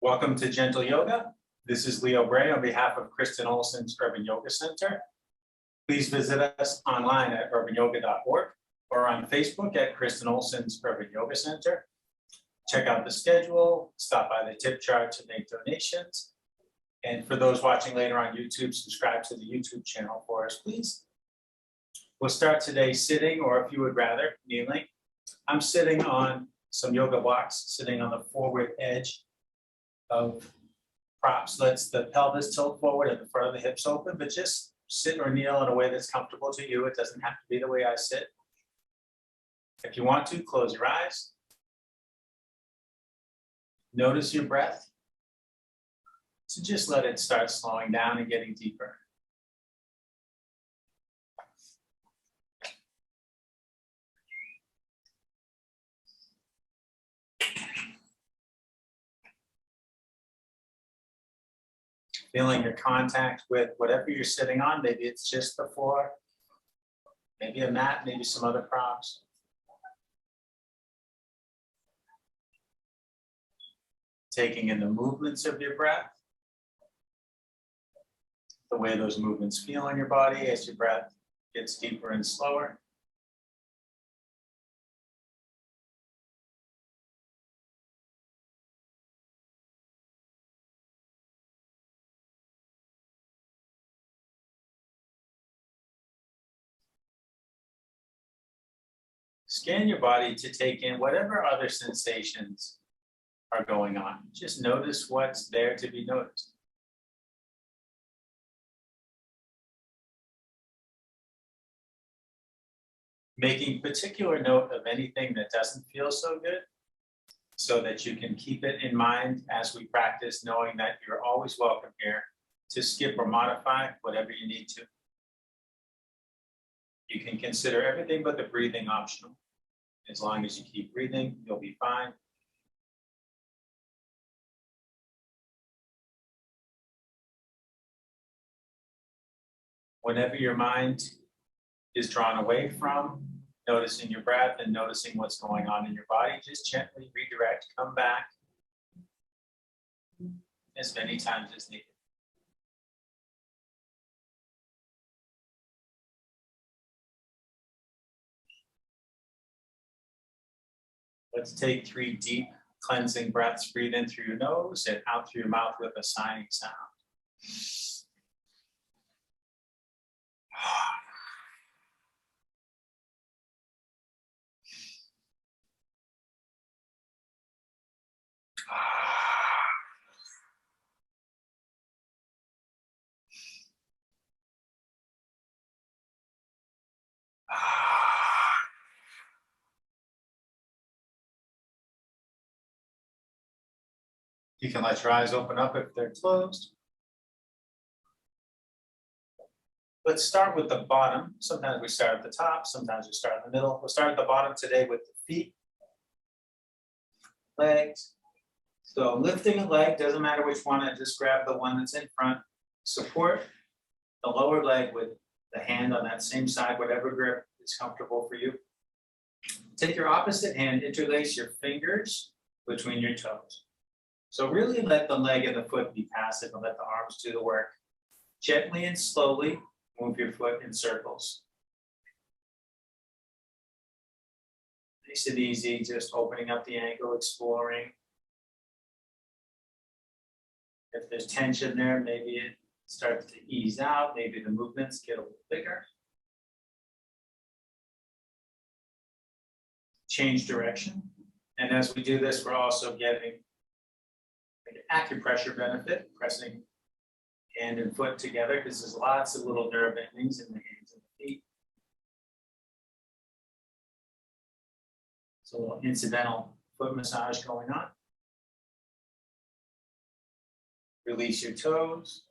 Welcome to Gentle Yoga. This is Leo Bray on behalf of Kristen Olson's Urban Yoga Center. Please visit us online at urbanyoga.org or on Facebook at Kristen Olson's Urban Yoga Center. Check out the schedule, stop by the tip jar to make donations. And for those watching later on YouTube, subscribe to the YouTube channel for us, please. We'll start today sitting, or if you would rather, kneeling. I'm sitting on some yoga blocks, sitting on the forward edge of props. Lets the pelvis tilt forward and the front of the hips open, but just sit or kneel in a way that's comfortable to you. It doesn't have to be the way I sit. If you want to, close your eyes. Notice your breath. So just let it start slowing down and getting deeper. Feeling your contact with whatever you're sitting on. Maybe it's just the floor, maybe a mat, maybe some other props. Taking in the movements of your breath, the way those movements feel on your body as your breath gets deeper and slower. Scan your body to take in whatever other sensations are going on. Just notice what's there to be noticed. Making particular note of anything that doesn't feel so good, so that you can keep it in mind as we practice, knowing that you're always welcome here to skip or modify whatever you need to. You can consider everything but the breathing optional. As long as you keep breathing, you'll be fine. Whenever your mind is drawn away from noticing your breath and noticing what's going on in your body, just gently redirect, come back as many times as needed. Let's take 3 deep cleansing breaths. Breathe in through your nose and out through your mouth with a sighing sound. You can let your eyes open up if they're closed. Let's start with the bottom. Sometimes we start at the top, sometimes we start in the middle. We'll start at the bottom today with the feet, legs. So lifting a leg, doesn't matter which one, I just grab the one that's in front. Support the lower leg with the hand on that same side, whatever grip is comfortable for you. Take your opposite hand, interlace your fingers between your toes. So really let the leg and the foot be passive and let the arms do the work. Gently and slowly move your foot in circles. Nice and easy, just opening up the ankle, exploring. If there's tension there, maybe it starts to ease out, maybe the movements get a little bigger. Change direction. And as we do this, we're also getting an acupressure benefit, pressing hand and foot together, because there's lots of little nerve endings in the hands and the feet. So a little incidental foot massage going on. Release your toes.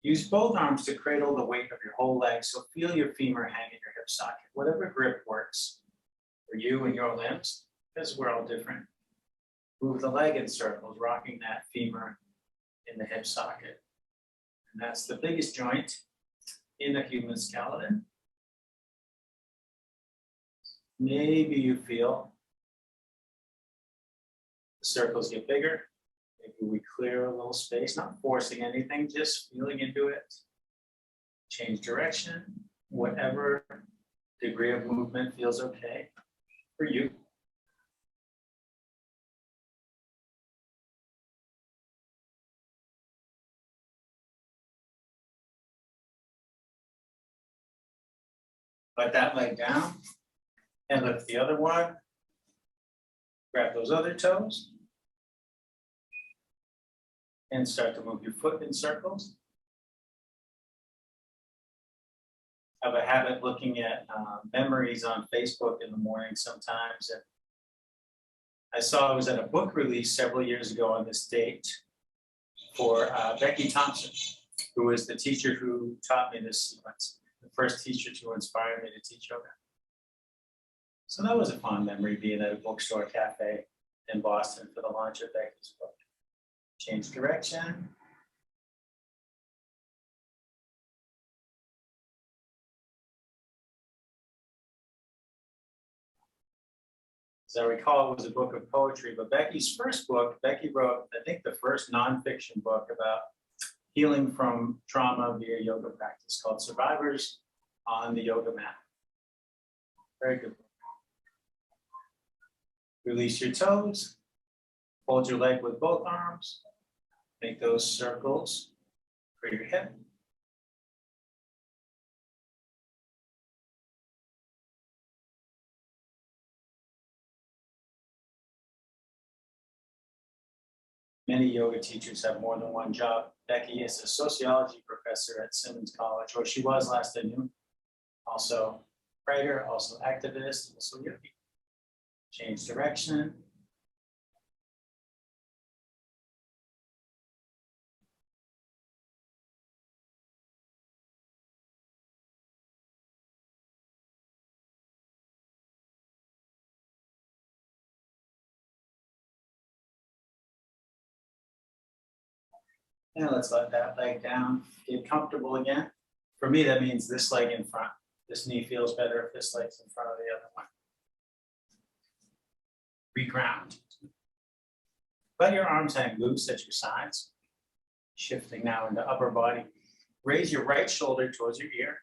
Use both arms to cradle the weight of your whole leg, so feel your femur hang in your hip socket, whatever grip works for you and your limbs, because we're all different. Move the leg in circles, rocking that femur in the hip socket. And that's the biggest joint in the human skeleton. Maybe you feel the circles get bigger. Maybe we clear a little space, not forcing anything, just feeling into it. Change direction, whatever degree of movement feels okay for you. Let that leg down and lift the other one. Grab those other toes and start to move your foot in circles. I have a habit looking at memories on Facebook in the morning sometimes. And I saw I was at a book release several years ago on this date for Becky Thompson, who was the teacher who taught me this sequence, the first teacher to inspire me to teach yoga. So that was a fond memory, being at a bookstore cafe in Boston for the launch of Becky's book. Change direction. As I recall, it was a book of poetry, but Becky's first book, Becky wrote, I think, the first nonfiction book about healing from trauma via yoga practice, called Survivors on the Yoga Mat. Very good book. Release your toes, hold your leg with both arms, make those circles for your hip. Many yoga teachers have more than one job. Becky is a sociology professor at Simmons College, or she was last I knew. Also writer, also activist, also yogi. Change direction. And let's let that leg down, get comfortable again. For me, that means this leg in front. This knee feels better if this leg's in front of the other one. Reground. Let your arms hang loose at your sides. Shifting now into upper body. Raise your right shoulder towards your ear.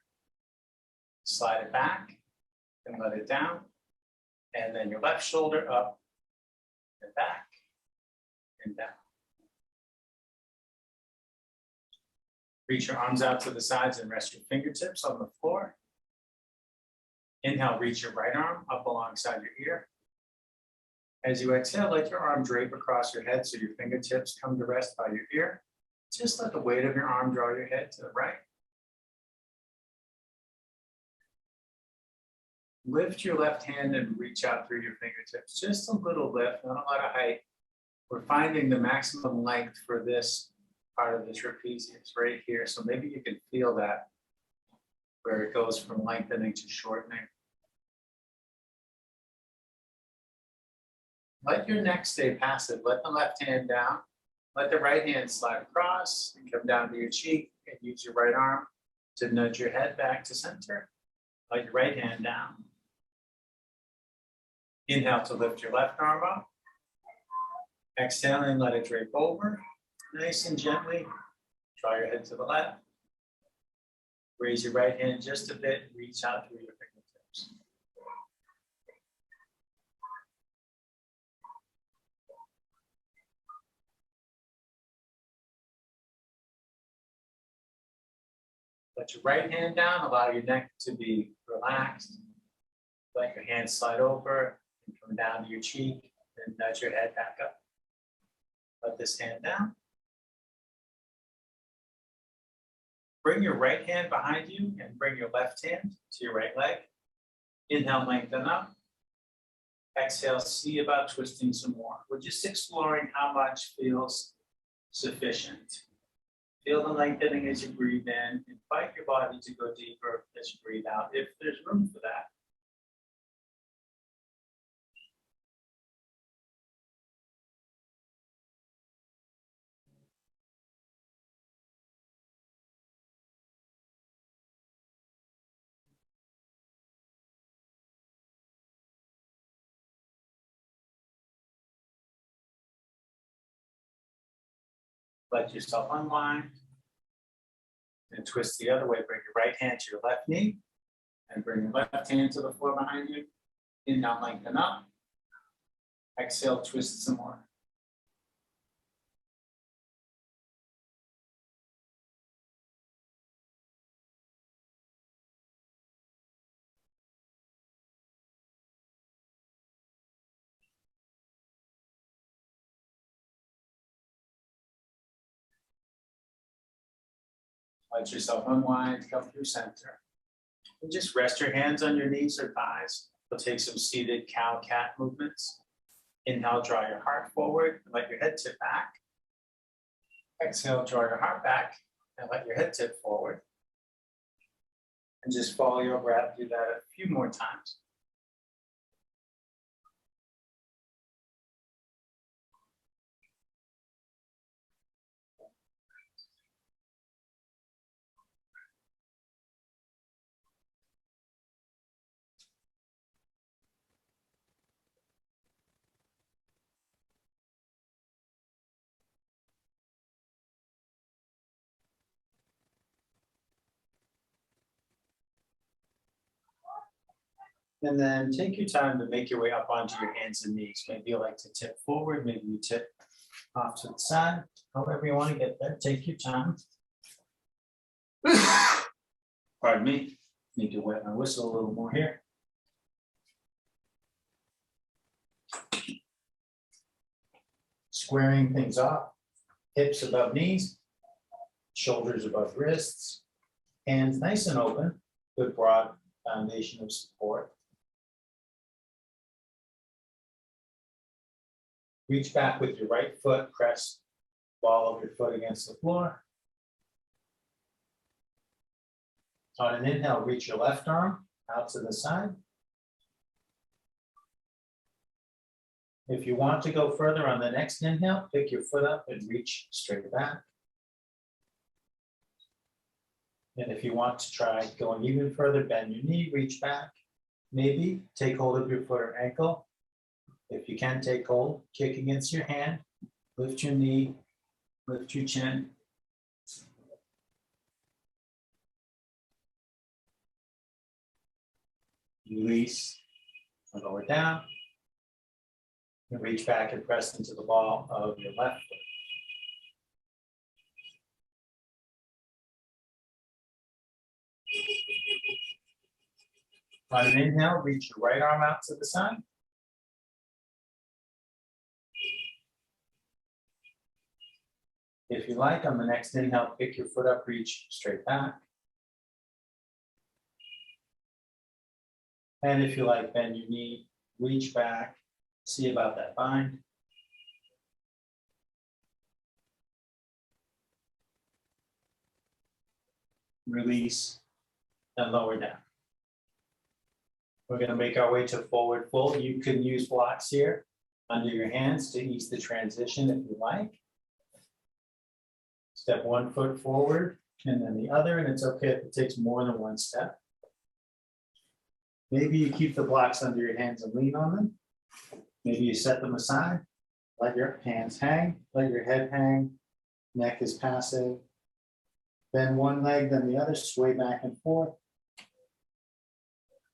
Slide it back and let it down. And then your left shoulder up and back and down. Reach your arms out to the sides and rest your fingertips on the floor. Inhale, reach your right arm up alongside your ear. As you exhale, let your arm drape across your head so your fingertips come to rest by your ear. Just let the weight of your arm draw your head to the right. Lift your left hand and reach out through your fingertips. Just a little lift, not a lot of height. We're finding the maximum length for this part of the trapezius right here. So maybe you can feel that, where it goes from lengthening to shortening. Let your neck stay passive. Let the left hand down. Let the right hand slide across and come down to your cheek, and use your right arm to nudge your head back to center. Let your right hand down. Inhale to lift your left arm up. Exhaling, let it drape over. Nice and gently. Draw your head to the left. Raise your right hand just a bit. Reach out through your fingertips. Let your right hand down. Allow your neck to be relaxed. Let your hand slide over and come down to your cheek, and nudge your head back up. Let this hand down. Bring your right hand behind you and bring your left hand to your right leg. Inhale, lengthen up. Exhale, see about twisting some more. We're just exploring how much feels sufficient. Feel the lengthening as you breathe in. Invite your body to go deeper as you breathe out, if there's room for that. Let yourself unwind. And twist the other way. Bring your right hand to your left knee. And bring your left hand to the floor behind you. Inhale, lengthen up. Exhale, twist some more. Let yourself unwind, come through center. And just rest your hands on your knees or thighs. We'll take some seated cow-cat movements. Inhale, draw your heart forward and let your head tip back. Exhale, draw your heart back and let your head tip forward. And just follow your breath. Do that a few more times. And then take your time to make your way up onto your hands and knees. Maybe you like to tip forward, maybe you tip off to the side. However you want to get there, take your time. Pardon me, need to wet my whistle a little more here. Squaring things off, hips above knees, shoulders above wrists, hands nice and open, good broad foundation of support. Reach back with your right foot, press ball of your foot against the floor. On an inhale, reach your left arm out to the side. If you want to go further on the next inhale, pick your foot up and reach straight back. And if you want to try going even further, bend your knee, reach back. Maybe take hold of your foot or ankle. If you can take hold, kick against your hand, lift your knee, lift your chin. Release, and lower down. And reach back and press into the ball of your left foot. On an inhale, reach your right arm out to the side. If you like, on the next inhale, pick your foot up, reach straight back. And if you like, bend your knee, reach back, see about that bind. Release and lower down. We're going to make our way to forward fold. You can use blocks here under your hands to ease the transition if you like. Step one foot forward and then the other, and it's okay if it takes more than one step. Maybe you keep the blocks under your hands and lean on them. Maybe you set them aside, let your hands hang, let your head hang, neck is passive. Bend one leg, then the other, sway back and forth.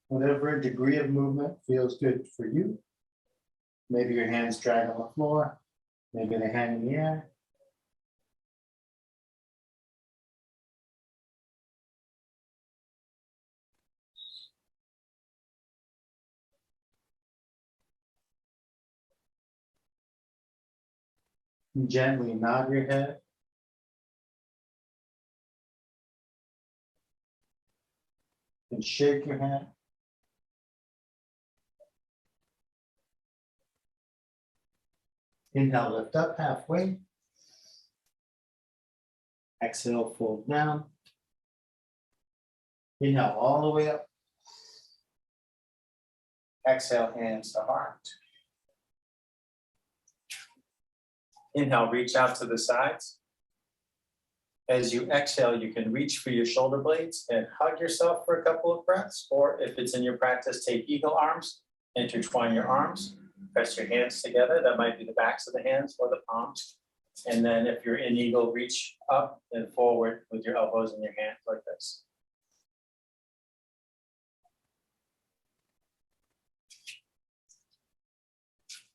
Whatever degree of movement feels good for you. Maybe your hands drag on the floor, maybe they hang in the air. Gently nod your head. And shake your head. Inhale, lift up halfway. Exhale, fold down. Inhale all the way up. Exhale, hands to heart. Inhale, reach out to the sides. As you exhale, you can reach for your shoulder blades and hug yourself for a couple of breaths, or if it's in your practice, take eagle arms, intertwine your arms, press your hands together. That might be the backs of the hands or the palms. And then if you're in eagle, reach up and forward with your elbows in your hands like this.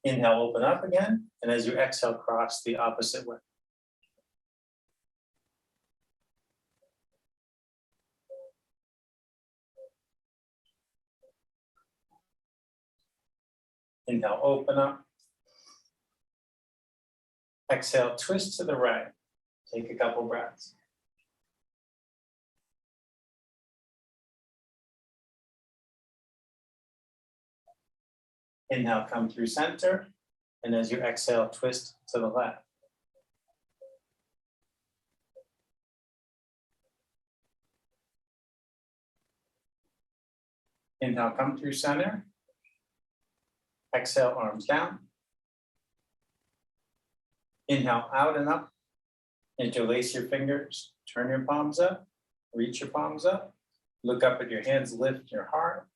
Inhale, open up again. And as you exhale, cross the opposite way. Inhale, open up. Exhale, twist to the right. Take a couple breaths. Inhale, come through center. And as you exhale, twist to the left. Inhale, come through center. Exhale, arms down. Inhale, out and up. Interlace your fingers. Turn your palms up. Reach your palms up. Look up at your hands. Lift your heart.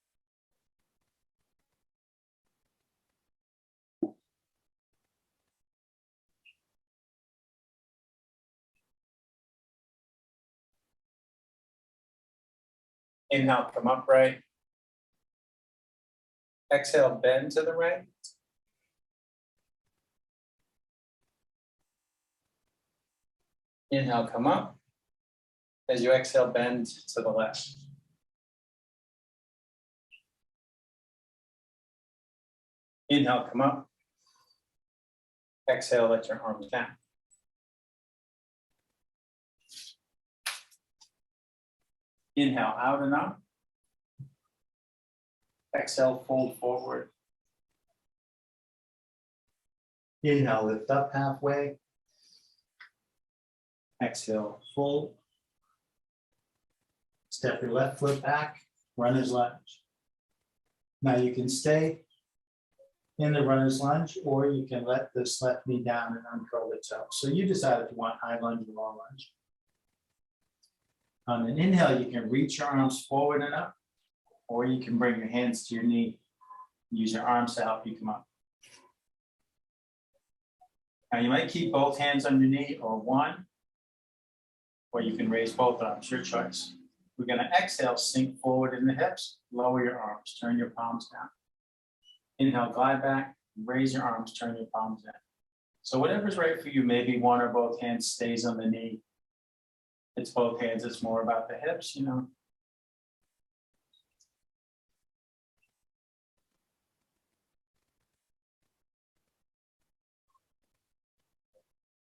Inhale, come upright. Exhale, bend to the right. Inhale, come up. As you exhale, bend to the left. Inhale, come up. Exhale, let your arms down. Inhale, out and up. Exhale, fold forward. Inhale, lift up halfway. Exhale, fold. Step your left foot back, runner's lunge. Now you can stay in the runner's lunge, or you can let this left knee down and uncurl the toe. So you decide if you want high lunge or low lunge. On an inhale, you can reach your arms forward and up, or you can bring your hands to your knee. Use your arms to help you come up. Now you might keep both hands on your knee or one, or you can raise both arms, your choice. We're going to exhale, sink forward in the hips, lower your arms, turn your palms down. Inhale, glide back, raise your arms, turn your palms in. So whatever's right for you, maybe one or both hands stays on the knee. It's both hands, it's more about the hips, you know.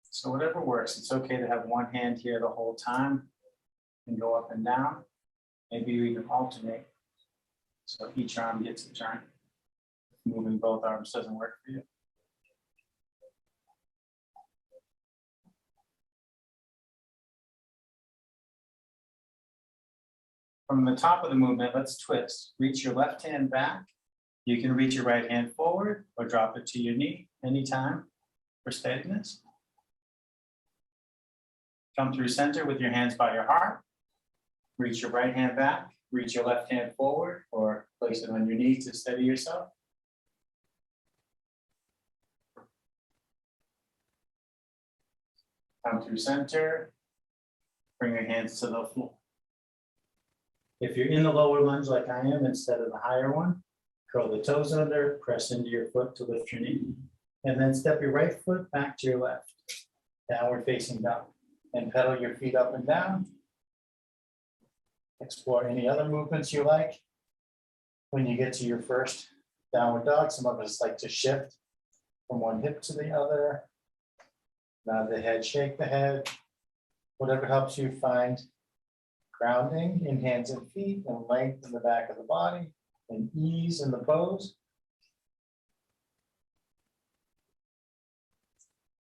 So whatever works, it's okay to have one hand here the whole time and go up and down. Maybe you even alternate. So each arm gets a turn. If moving both arms doesn't work for you. From the top of the movement, let's twist. Reach your left hand back. You can reach your right hand forward or drop it to your knee anytime for steadiness. Come through center with your hands by your heart. Reach your right hand back. Reach your left hand forward or place it on your knee to steady yourself. Come through center. Bring your hands to the floor. If you're in the lower lunge like I am instead of the higher one, curl the toes under, press into your foot to lift your knee, and then step your right foot back to your left, downward facing dog, and pedal your feet up and down. Explore any other movements you like. When you get to your first downward dog, some of us like to shift from one hip to the other. Nod the head, shake the head, whatever helps you find grounding in hands and feet and length in the back of the body and ease in the pose.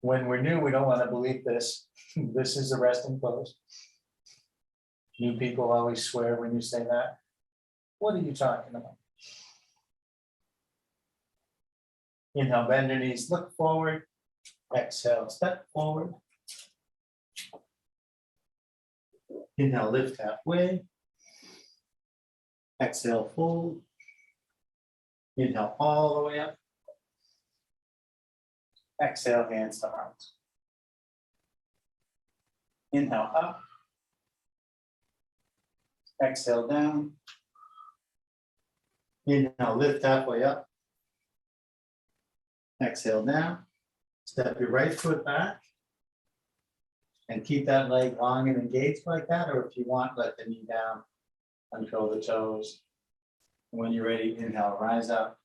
When we're new, we don't want to believe this. This is a resting pose. New people always swear when you say that. What are you talking about? Inhale, bend your knees, look forward. Exhale, step forward. Inhale, lift halfway. Exhale, fold. Inhale, all the way up. Exhale, hands to heart. Inhale up. Exhale down. Inhale, lift halfway up. Exhale down. Step your right foot back. And keep that leg long and engaged like that, or if you want, let the knee down, uncurl the toes. When you're ready, inhale, rise up.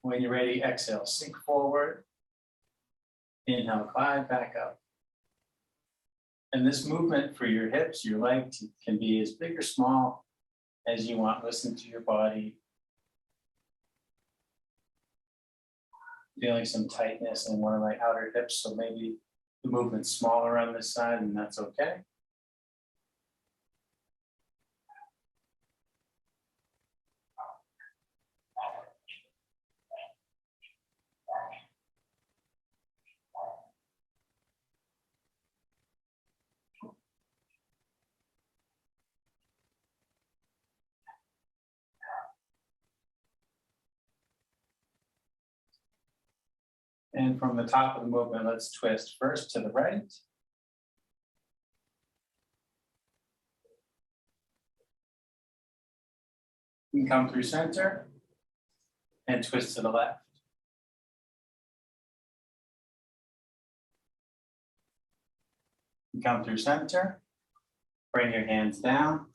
When you're ready, exhale, sink forward. Inhale, glide back up. And this movement for your hips, your legs can be as big or small as you want. Listen to your body. Feeling some tightness in one of my outer hips, so maybe the movement's smaller on this side, and that's okay. And from the top of the movement, let's twist first to the right. You can come through center and twist to the left. You come through center, bring your hands down.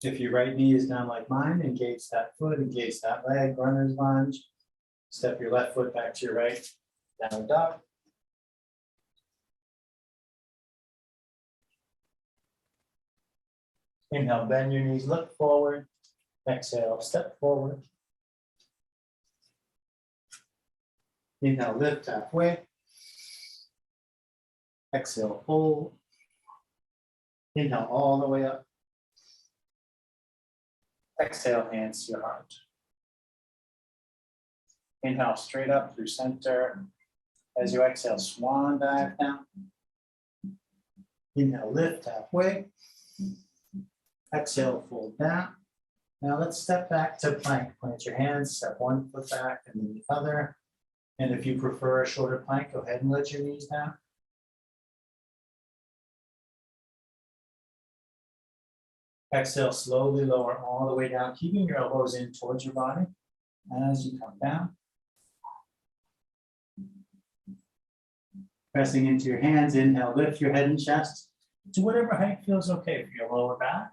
If your right knee is down like mine, engage that foot, engage that leg, runner's lunge. Step your left foot back to your right, downward dog. Inhale, bend your knees, look forward. Exhale, step forward. Inhale, lift halfway. Exhale, fold. Inhale, all the way up. Exhale, hands to your heart. Inhale, straight up through center. As you exhale, swan dive down. Inhale, lift halfway. Exhale, fold down. Now let's step back to plank. Plant your hands, step one foot back and then the other. And if you prefer a shorter plank, go ahead and let your knees down. Exhale, slowly lower all the way down, keeping your elbows in towards your body as you come down. Pressing into your hands, inhale, lift your head and chest to whatever height feels okay for your lower back.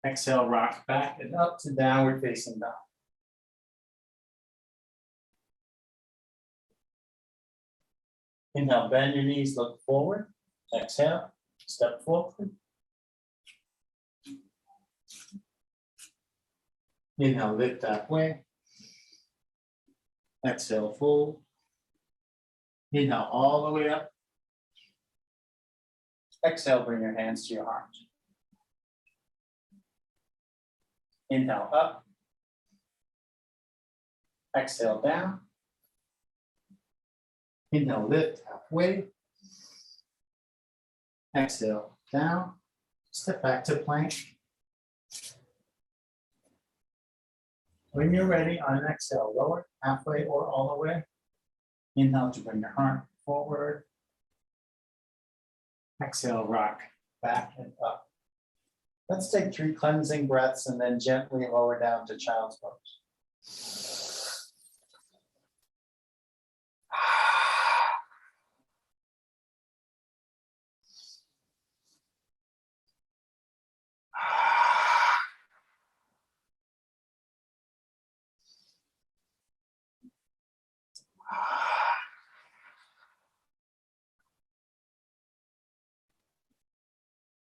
Exhale, rock back and up to downward facing dog. Inhale, bend your knees, look forward. Exhale, step forward. Inhale, lift halfway. Exhale, fold. Inhale, all the way up. Exhale, bring your hands to your heart. Inhale, up. Exhale, down. Inhale, lift halfway. Exhale, down. Step back to plank. When you're ready, on an exhale, lower, halfway or all the way. Inhale to bring your heart forward. Exhale, rock back and up. Let's take 3 cleansing breaths and then gently lower down to child's pose.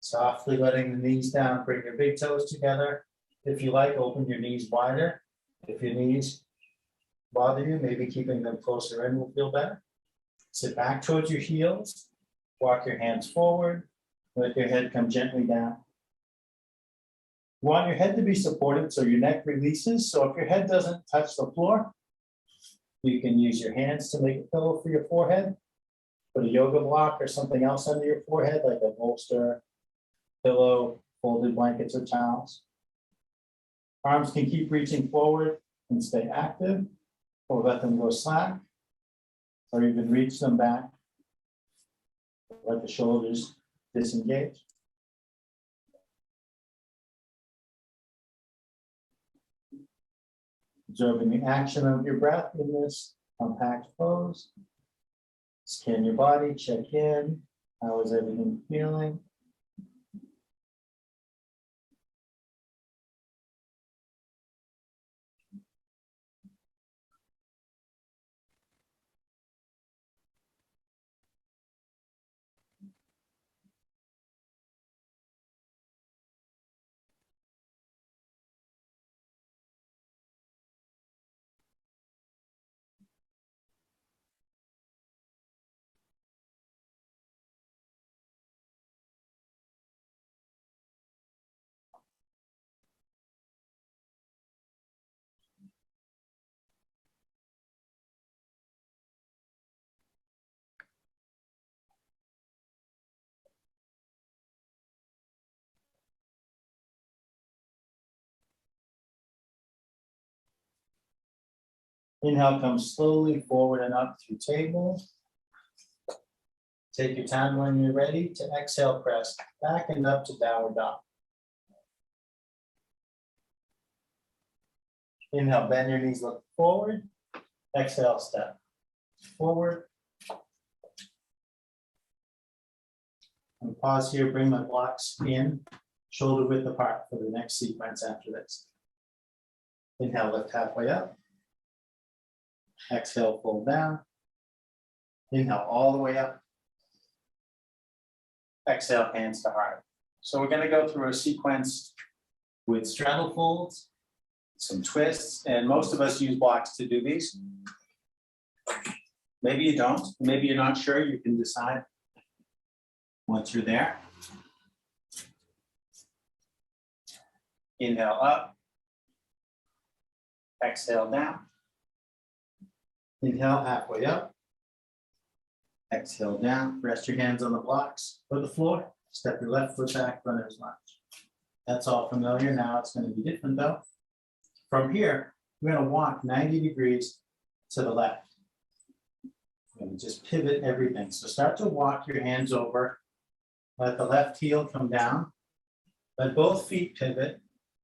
Softly letting the knees down, bring your big toes together. If you like, open your knees wider. If your knees bother you, maybe keeping them closer in will feel better. Sit back towards your heels. Walk your hands forward. Let your head come gently down. You want your head to be supported so your neck releases. So if your head doesn't touch the floor, you can use your hands to make a pillow for your forehead. Put a yoga block or something else under your forehead, like a bolster, pillow, folded blankets or towels. Arms can keep reaching forward and stay active, or let them go slack, or even reach them back. Let the shoulders disengage. Observing the action of your breath in this compact pose. Scan your body, check in. How is everything feeling? Inhale, come slowly forward and up through table. Take your time when you're ready to exhale, press back and up to downward dog. Inhale, bend your knees, look forward. Exhale, step forward. And pause here, bring my blocks in, shoulder width apart for the next sequence after this. Inhale, lift halfway up. Exhale, fold down. Inhale, all the way up. Exhale, hands to heart. So we're going to go through a sequence with straddle folds, some twists, and most of us use blocks to do these. Maybe you don't. Maybe you're not sure. You can decide once you're there. Inhale up. Exhale down. Inhale, halfway up. Exhale down. Rest your hands on the blocks or the floor. Step your left foot back, runner's lunge. That's all familiar. Now it's going to be different though. From here, we're going to walk 90 degrees to the left. We're going to just pivot everything. So start to walk your hands over. Let the left heel come down. Let both feet pivot.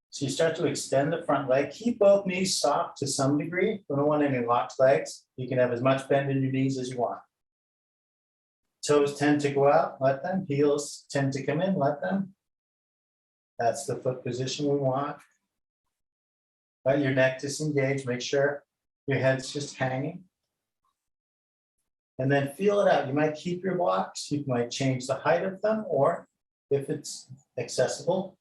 So you start to extend the front leg. Keep both knees soft to some degree. We don't want any locked legs. You can have as much bend in your knees as you want. Toes tend to go out, let them. Heels tend to come in, let them. That's the foot position we want. Let your neck disengage. Make sure your head's just hanging. And then feel it out. You might keep your blocks. You might change the height of them, or if it's accessible,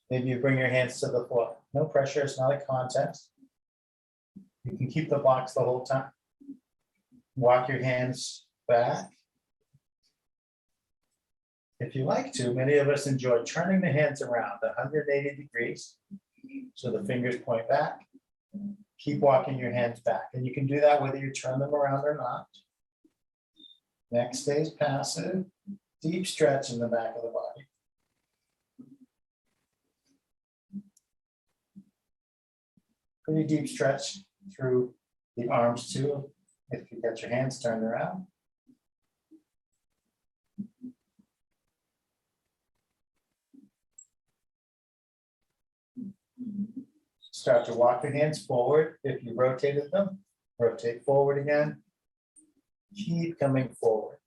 maybe you bring your hands to the floor. No pressure. It's not a contest. You can keep the blocks the whole time. Walk your hands back. If you like to, many of us enjoy turning the hands around 180 degrees. So the fingers point back. Keep walking your hands back. And you can do that whether you turn them around or not. Neck stays passive. Deep stretch in the back of the body. Pretty deep stretch through the arms too, if you get your hands turned around. Start to walk your hands forward. If you rotated them, rotate forward again. Keep coming forward.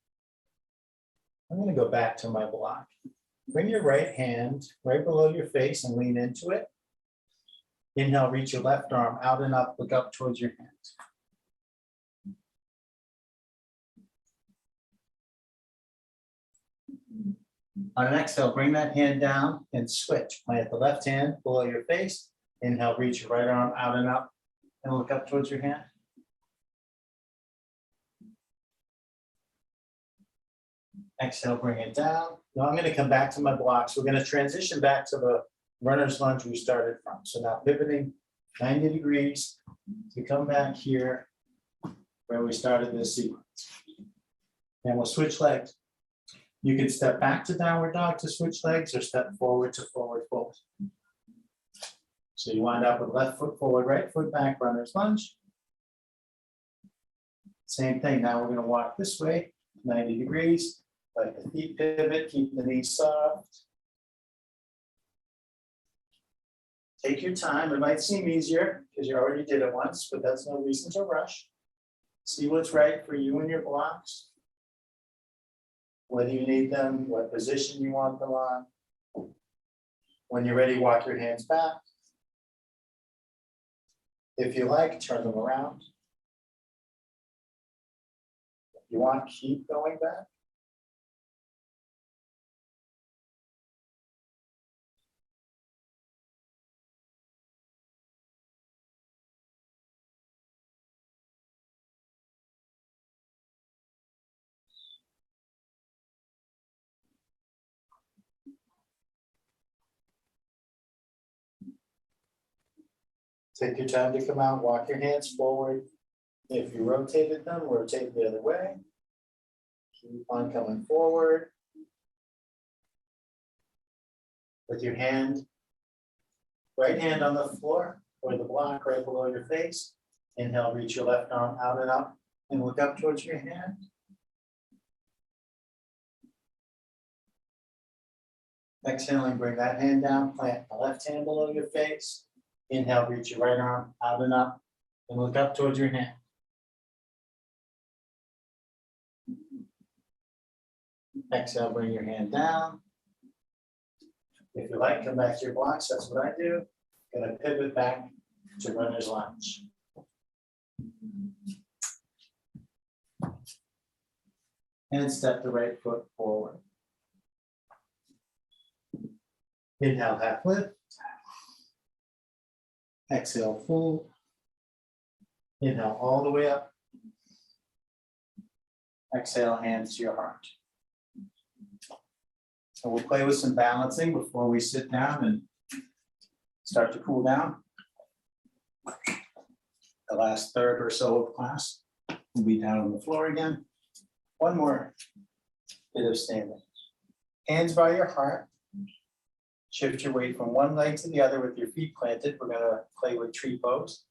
I'm going to go back to my block. Bring your right hand right below your face and lean into it. Inhale, reach your left arm out and up, look up towards your hands. On an exhale, bring that hand down and switch. Plant the left hand below your face. Inhale, reach your right arm out and up and look up towards your hand. Exhale, bring it down. Now I'm going to come back to my blocks. We're going to transition back to the runner's lunge we started from. So now pivoting 90 degrees to come back here where we started this sequence. And we'll switch legs. You can step back to downward dog to switch legs or step forward to forward fold. So you wind up with left foot forward, right foot back, runner's lunge. Same thing, now we're gonna walk this way, 90 degrees, let the feet pivot, keep the knees soft. Take your time, it might seem easier because you already did it once, but that's no reason to rush. See what's right for you and your blocks. Whether you need them, what position you want them on. When you're ready, walk your hands back. If you like, turn them around. If you want, keep going back. Take your time to come out, walk your hands forward. If you rotated them, rotate the other way. Keep on coming forward. With your hand, right hand on the floor or the block right below your face. Inhale, reach your left arm out and up and look up towards your hand. Exhaling, bring that hand down, plant the left hand below your face. Inhale, reach your right arm out and up and look up towards your hand. Exhale, bring your hand down. If you like, come back to your blocks. That's what I do. Gonna pivot back to runner's lunge. And step the right foot forward. Inhale, half lift. Exhale, fold. Inhale all the way up. Exhale, hands to your heart. So we'll play with some balancing before we sit down and start to cool down. The last third or so of class, we'll be down on the floor again. One more bit of standing. Hands by your heart. Shift your weight from one leg to the other with your feet planted. We're gonna play with tree pose.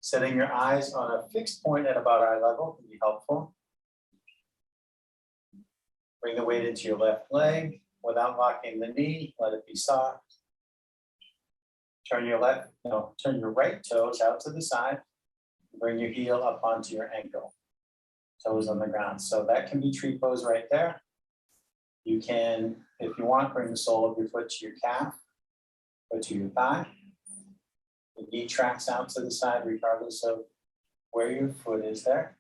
Setting your eyes on a fixed point at about eye level can be helpful. Bring the weight into your left leg without locking the knee. Let it be soft. Turn your right toes out to the side. Bring your heel up onto your ankle. Toes on the ground. So that can be tree pose right there. You can, if you want, bring the sole of your foot to your calf or to your thigh. The knee tracks out to the side regardless of where your foot is there.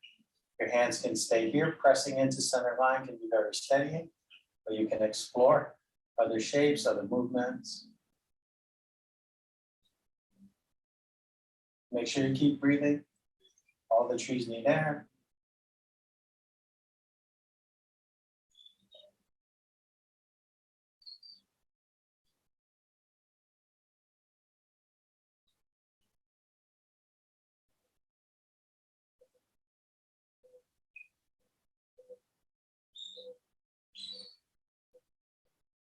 Your hands can stay here, pressing into center line can be very steadying, but you can explore other shapes, other movements. Make sure you keep breathing. All the trees need air.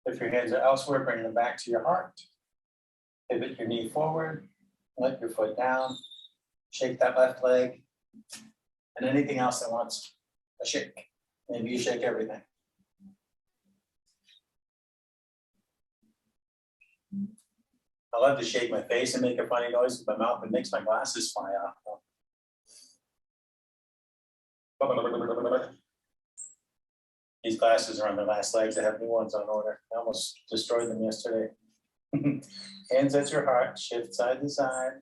If your hands are elsewhere, bring them back to your heart. Pivot your knee forward, let your foot down, shake that left leg, and anything else that wants a shake. Maybe you shake everything. I love to shake my face and make a funny noise with my mouth. It makes my glasses fly off. These glasses are on their last legs. I have new ones on order. I almost destroyed them yesterday. Hands at your heart, shift side to side.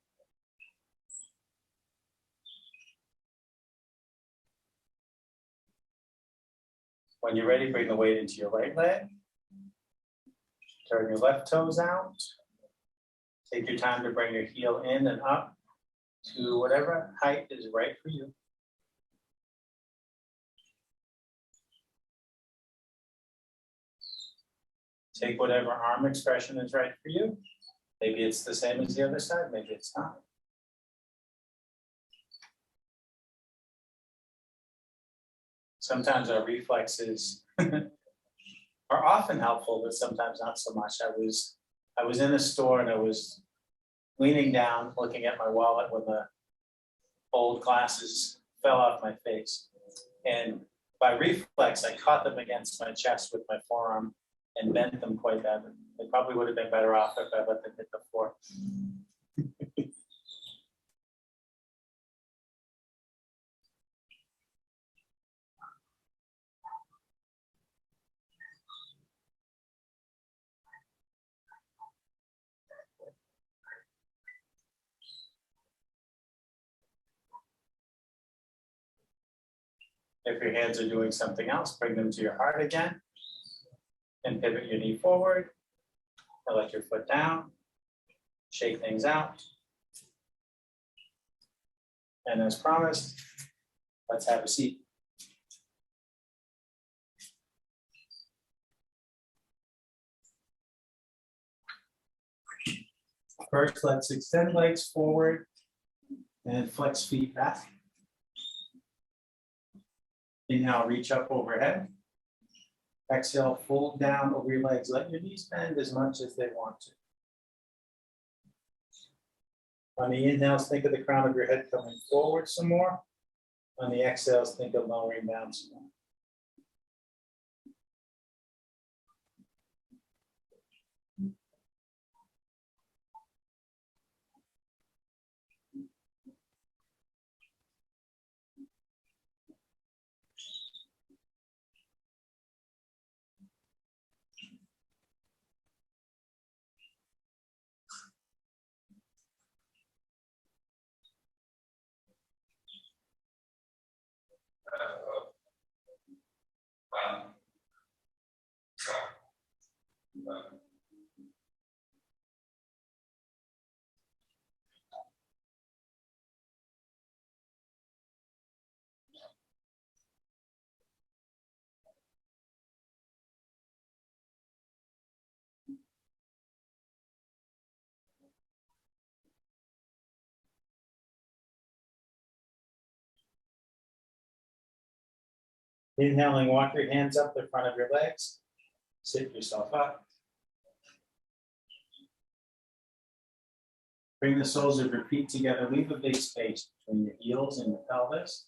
When you're ready, bring the weight into your right leg. Turn your left toes out. Take your time to bring your heel in and up to whatever height is right for you. Take whatever arm expression is right for you. Maybe it's the same as the other side, maybe it's not. Sometimes our reflexes are often helpful, but sometimes not so much. I was I was in a store and I was leaning down, looking at my wallet when the old glasses fell off my face. And by reflex, I caught them against my chest with my forearm and bent them quite badly. They probably would have been better off if I let them hit the floor. If your hands are doing something else, bring them to your heart again. And pivot your knee forward. And let your foot down. Shake things out. And as promised, let's have a seat. First, let's extend legs forward and flex feet back. Inhale, reach up overhead. Exhale, fold down over your legs. Let your knees bend as much as they want to. On the inhales, think of the crown of your head coming forward some more. On the exhales, think of lowering down some more. Inhaling, walk your hands up the front of your legs. Sit yourself up. Bring the soles of your feet together. Leave a big space between your heels and your pelvis.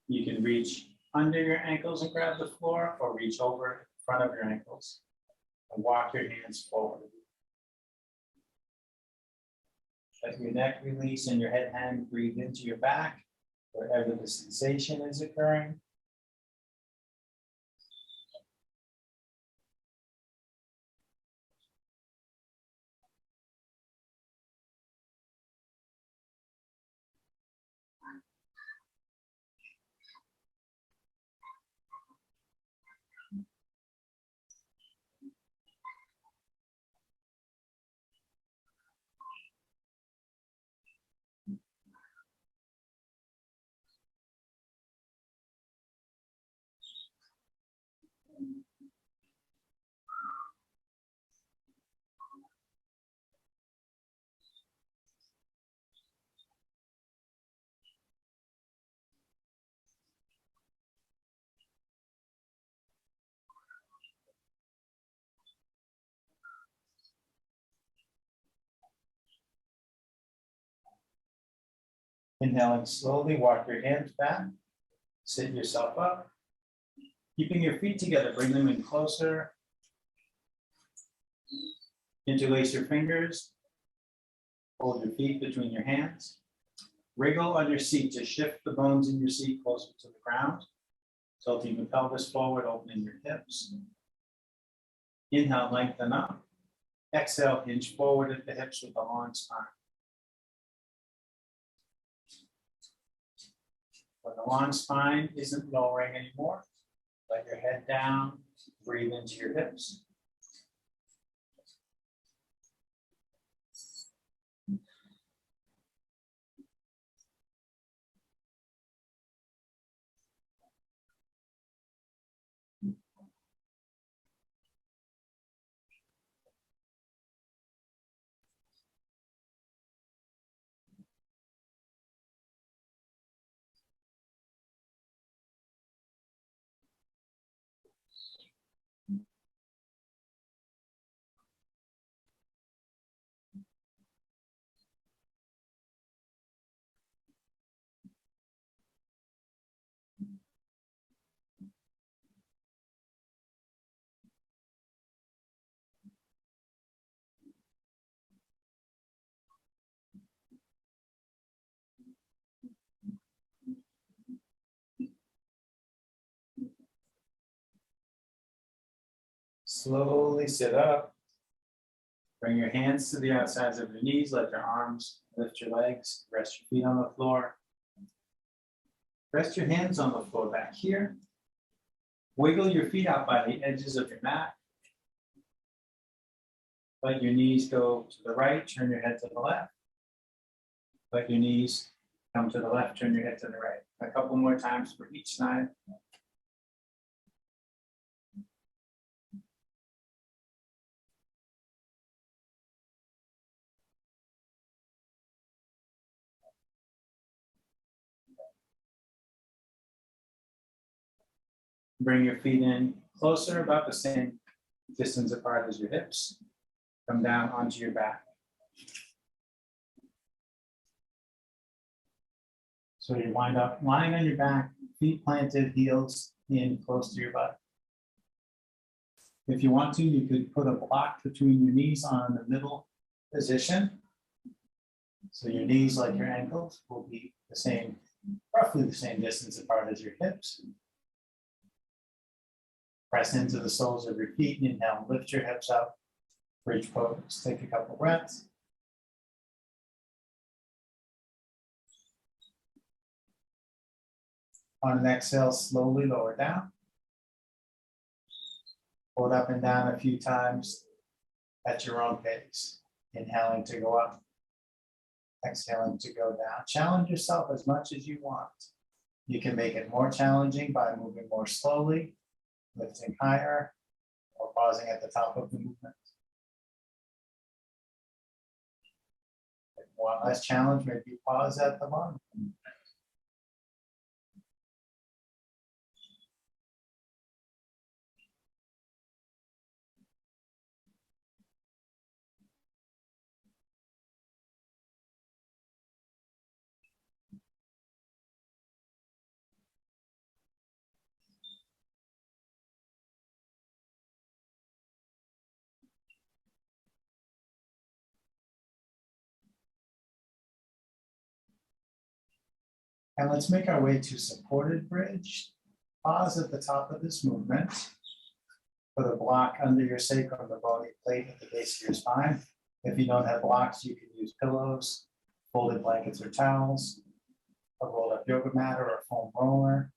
You can reach under your ankles and grab the floor, or reach over in front of your ankles and walk your hands forward. Let your neck release and your head hang. Breathe into your back, wherever the sensation is occurring. Inhaling slowly, walk your hands back. Sit yourself up. Keeping your feet together, bring them in closer. Interlace your fingers. Hold your feet between your hands. Wriggle on your seat to shift the bones in your seat closer to the ground. Tilting the pelvis forward, opening your hips. Inhale, lengthen up. Exhale, hinge forward at the hips with a long spine. When the long spine isn't lowering anymore, let your head down, breathe into your hips. Slowly sit up. Bring your hands to the outsides of your knees, let your arms lift your legs, rest your feet on the floor. Rest your hands on the floor back here. Wiggle your feet out by the edges of your mat. Let your knees go to the right, turn your head to the left. Let your knees come to the left, turn your head to the right. A couple more times for each side. Bring your feet in closer, about the same distance apart as your hips. Come down onto your back. So you wind up lying on your back, feet planted, heels in close to your butt. If you want to, you could put a block between your knees on the middle position. So your knees, like your ankles, will be the same, roughly the same distance apart as your hips. Press into the soles of your feet. Inhale, lift your hips up. Bridge pose. Take a couple breaths. On an exhale, slowly lower down. Hold up and down a few times at your own pace. Inhaling to go up. Exhaling to go down. Challenge yourself as much as you want. You can make it more challenging by moving more slowly, lifting higher, or pausing at the top of the movement. If you want less challenge, maybe pause at the bottom. And let's make our way to supported bridge. Pause at the top of this movement. Put a block under your sacrum, the bony plate at the base of your spine. If you don't have blocks, you can use pillows, folded blankets or towels, a rolled up yoga mat or a foam roller.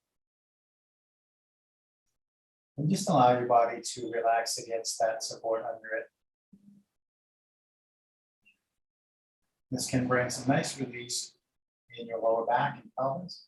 And just allow your body to relax against that support under it. This can bring some nice release in your lower back and pelvis.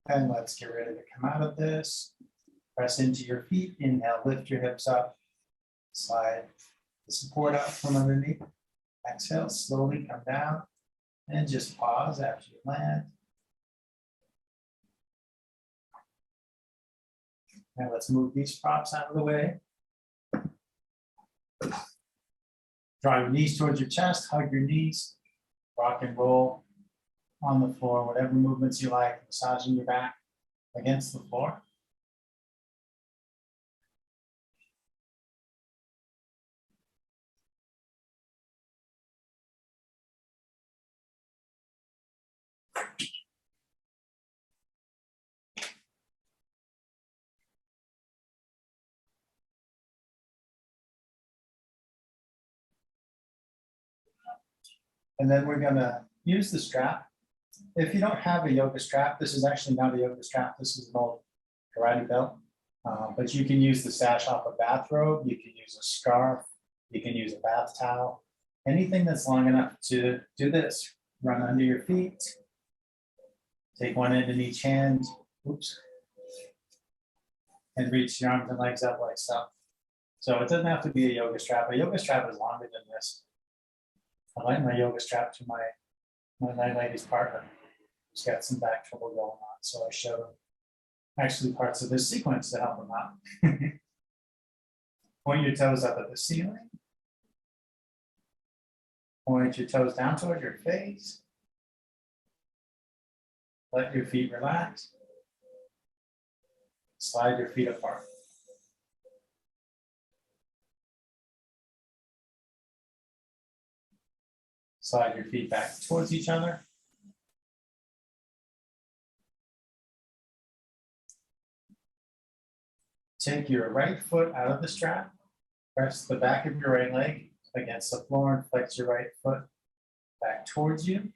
And let's get ready to come out of this. Press into your feet. Inhale, lift your hips up. Slide the support out from underneath. Exhale, slowly come down. And just pause after you land. Now let's move these props out of the way. Draw your knees towards your chest, hug your knees, rock and roll on the floor, whatever movements you like, massaging your back against the floor. And then we're gonna use the strap. If you don't have a yoga strap, this is actually not a yoga strap, this is an old karate belt. But you can use the sash off a bathrobe, you can use a scarf, you can use a bath towel. anything that's long enough to do this. Run under your feet. Take one end in each hand. Oops. And reach your arms and legs up like so. So it doesn't have to be a yoga strap. A yoga strap is longer than this. I like my yoga strap to my lady's partner. He's got some back trouble going on, so I showed him actually parts of this sequence to help him out. Point your toes up at the ceiling. Point your toes down toward your face. Let your feet relax. Slide your feet apart. Slide your feet back towards each other. Take your right foot out of the strap. Press the back of your right leg against the floor and flex your right foot back towards you.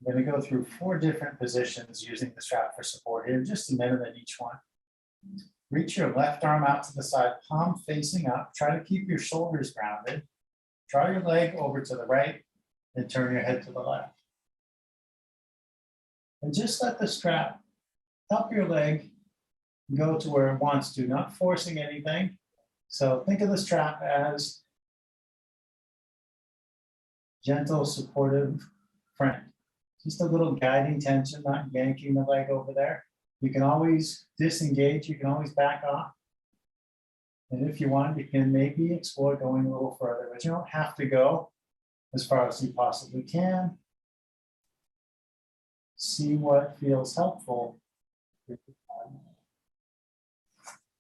I'm going to go through 4 different positions using the strap for support here, just a minute in each one. Reach your left arm out to the side, palm facing up. Try to keep your shoulders grounded. Draw your leg over to the right and turn your head to the left. And just let the strap help your leg go to where it wants to, not forcing anything. So think of the strap as gentle, supportive friend. Just a little guiding tension, not yanking the leg over there. You can always disengage, you can always back off. And if you want, you can maybe explore going a little further, but you don't have to go as far as you possibly can. See what feels helpful.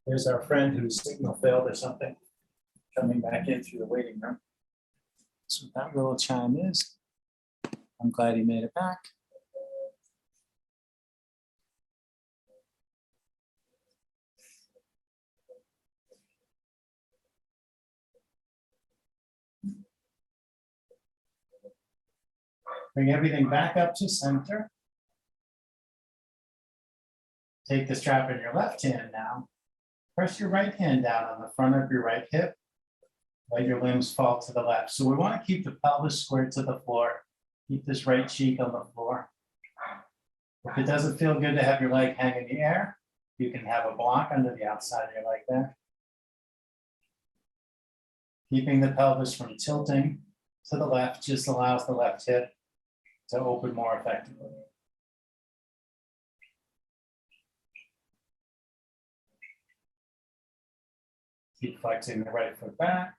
There's our friend whose signal failed or something, coming back in through the waiting room. So that little chime is. I'm glad he made it back. Bring everything back up to center. Take the strap in your left hand now. Press your right hand down on the front of your right hip. Let your limbs fall to the left. So we want to keep the pelvis squared to the floor. Keep this right cheek on the floor. If it doesn't feel good to have your leg hang in the air, you can have a block under the outside of your leg there. Keeping the pelvis from tilting to the left just allows the left hip to open more effectively. Keep flexing the right foot back.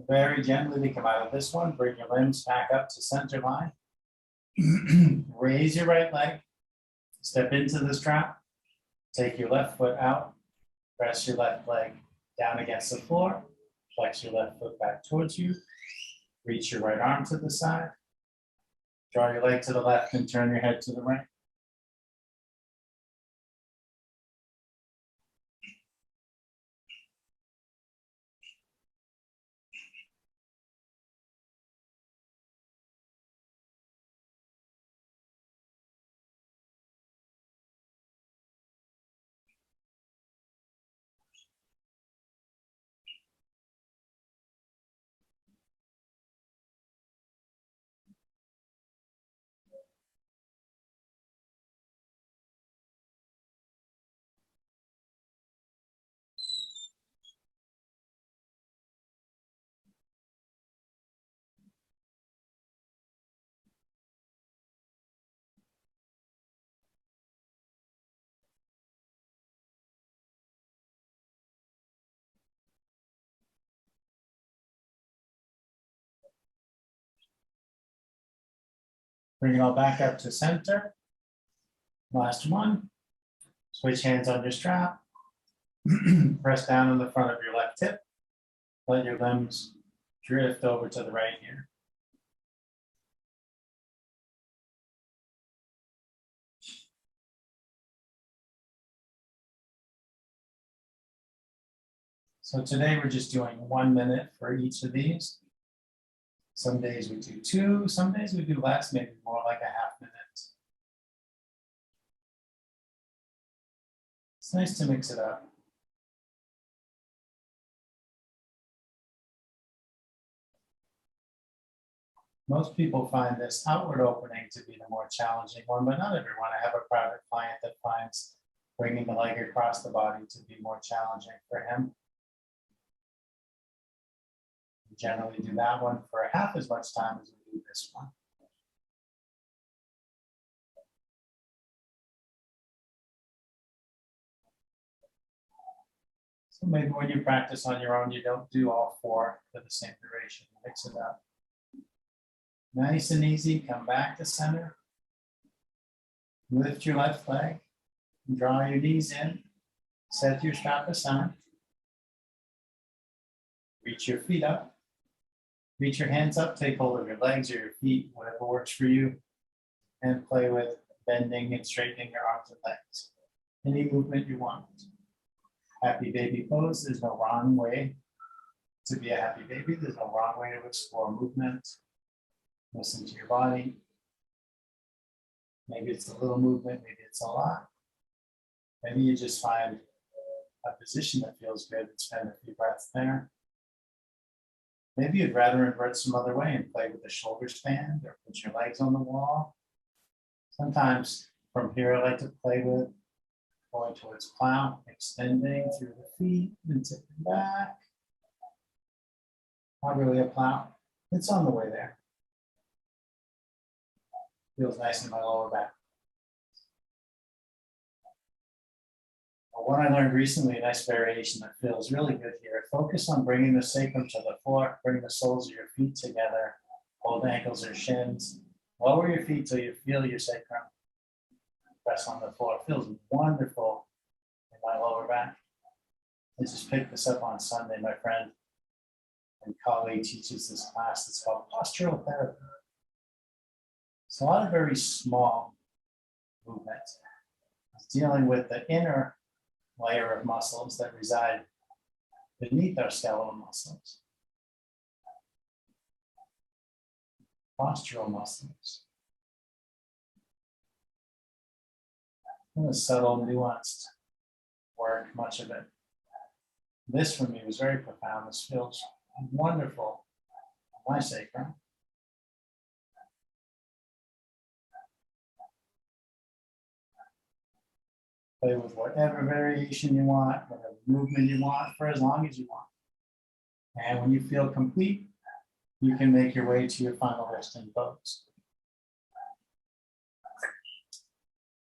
Very gently to come out of this one, bring your limbs back up to center line. Raise your right leg, step into the strap, take your left foot out, press your left leg down against the floor, flex your left foot back towards you, reach your right arm to the side, draw your leg to the left and turn your head to the right. Bring it all back up to center. Last one. Switch hands on your strap. Press down on the front of your left hip. Let your limbs drift over to the right here. So today we're just doing 1 minute for each of these. Some days we do 2, some days we do less, maybe more like a half minute. It's nice to mix it up. Most people find this outward opening to be the more challenging one, but not everyone. I have a private client that finds bringing the leg across the body to be more challenging for him. We generally do that one for half as much time as we do this one. So maybe when you practice on your own, you don't do all 4 for the same duration. Mix it up. Nice and easy, come back to center. Lift your left leg, draw your knees in, set your Shavasana. Reach your feet up, reach your hands up, take hold of your legs or your feet, whatever works for you, and play with bending and straightening your arms and legs. Any movement you want. Happy baby pose, there's no wrong way to be a happy baby, there's no wrong way to explore movement. Listen to your body. Maybe it's a little movement, maybe it's a lot. Maybe you just find a position that feels good and spend a few breaths there. Maybe you'd rather invert some other way and play with the shoulder stand or put your legs on the wall. Sometimes from here, I like to play with going towards plow, extending through the feet and tipping back. Not really a plow, it's on the way there. Feels nice in my lower back. What I learned recently, a nice variation that feels really good here. Focus on bringing the sacrum to the floor, bring the soles of your feet together, hold ankles or shins. Lower your feet till you feel your sacrum. Press on the floor. It feels wonderful in my lower back. I just picked this up on Sunday. My friend and colleague teaches this class. It's called postural therapy. It's a lot of very small movements. It's dealing with the inner layer of muscles that reside beneath our skeletal muscles. Postural muscles. And a subtle, nuanced work, much of it. This for me was very profound. This feels wonderful on my sacrum. Play with whatever variation you want, whatever movement you want, for as long as you want. And when you feel complete, you can make your way to your final resting pose,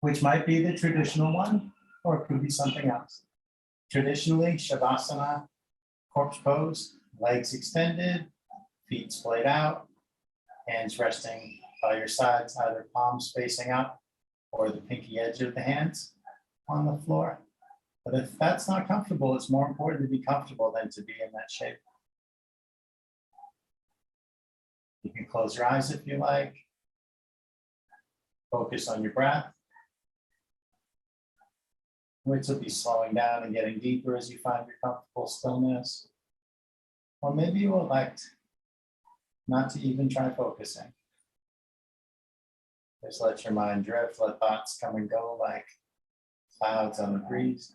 which might be the traditional one, or it could be something else. Traditionally, Shavasana, corpse pose, legs extended, feet splayed out, hands resting by your sides, either palms facing up or the pinky edge of the hands on the floor. But if that's not comfortable, it's more important to be comfortable than to be in that shape. You can close your eyes if you like. Focus on your breath. Which will be slowing down and getting deeper as you find your comfortable stillness. Or maybe you elect not to even try focusing. Just let your mind drift, let thoughts come and go like clouds on the breeze.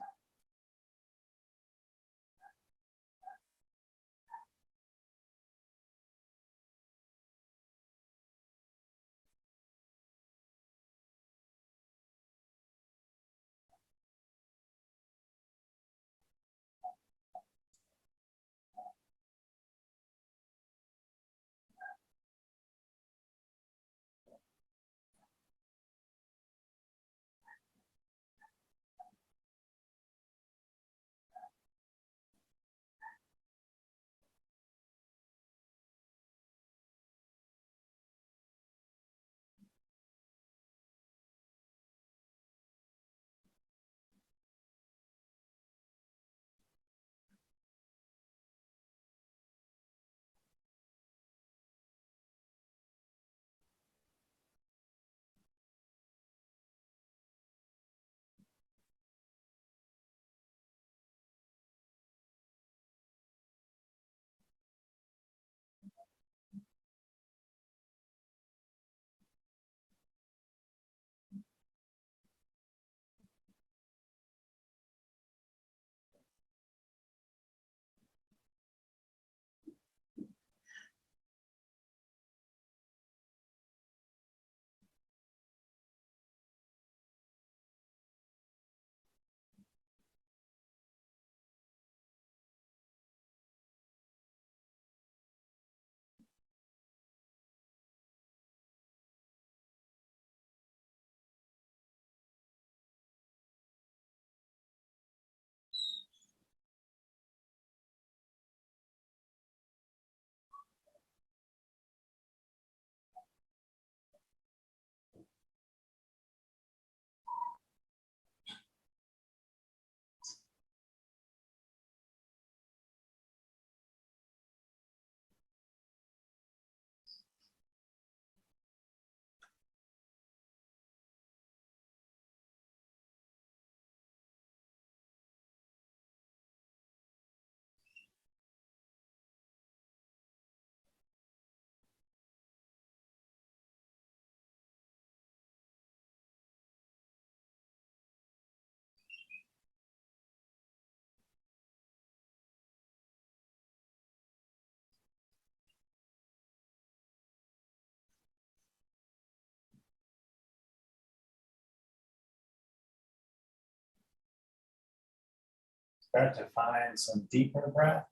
Start to find some deeper breath.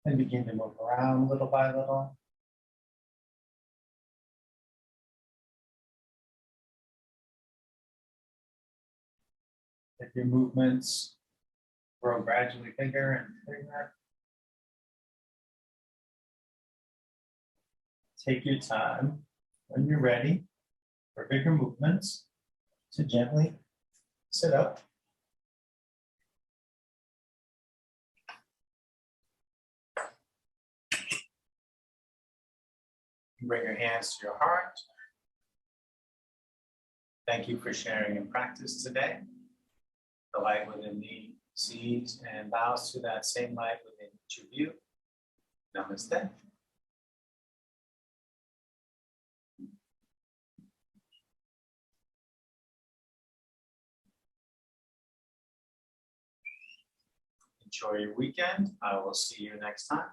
And begin to move around little by little. If your movements grow gradually bigger and bigger, take your time when you're ready for bigger movements to gently sit up. Bring your hands to your heart. Thank you for sharing your practice today. The light within me sees and bows to that same light within each of you. Namaste. Enjoy your weekend. I will see you next time.